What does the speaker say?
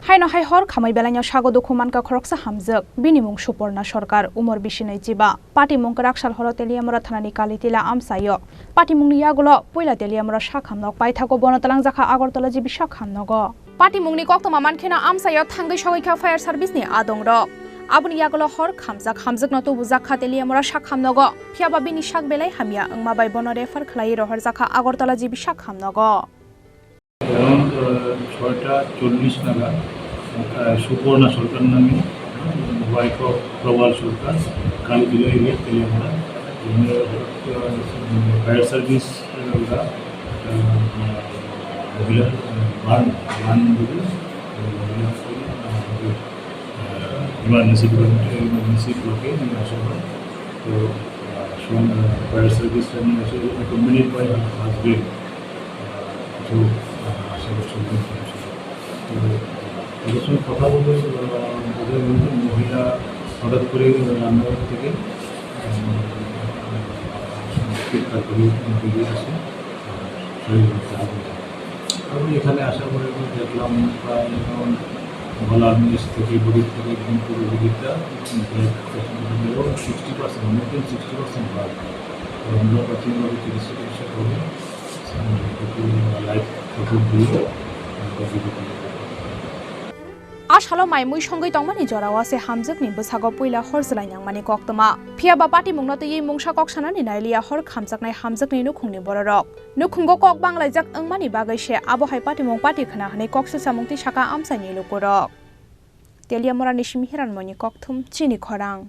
Haino hai hor khamui belaino sago dwkhu mankha khoroksa hamjwk bini mung suporna sarkar umor bisinai jiba party mung rakshal horo teliamora thanani kalitila amsayo party mung ni yagulo poila teliamora sakhamnok paithago bonotalang jakha agartala jibi sakhamnogo party mung ni koktoma mankhena amsayo thangai sogaikha fire service ni adongrok abuni yagulo hor khamjak no to bujakha teliamora sakhamnogo phiaba bini sak belai hamya angma bai bono refer khlai rohar jakha agartala jibi sakhamnogo around 6:40 নাগাদ সুপর্ণা সরকার নামে wife of প্রবাল সরকার কাল বিলয় গিয়ে Teliamura fire service মহিলা মান emergency ব্লকে নিয়ে আসা হয় তো ফায়ার সার্ভিসটা নিয়ে আসে কোম্পানির পরে আসবে কিছু সঙ্গে কথা বলে ওদের মহিলা হঠাৎ করে রান্নাঘর থেকে বেরিয়ে আসে আমি এখানে আসার পরে দেখলাম প্রায় গলা নিচ থেকে বডির থেকে একদম পুরো বডিটা 60% মোর দেন 60% ভাগ আমরা প্রাথমিকভাবে চিকিৎসা করে লাইফ সাপোর্ট দিয়ে Ashalo mai mui songai tongmani jorawa se hamjwk ni bwsago poila horjlai nangmani koktoma phiaba party mungno tei mungsa koksana ni nailia hor khamjaknai hamjwk ni nukhungni bororok nukhungo kok banglaijak angmani bagai se abohai party mung party khana hanai koksa samungti saka amsai ni lukorok teliamora ni simhiran moni kokthum Chini Khorang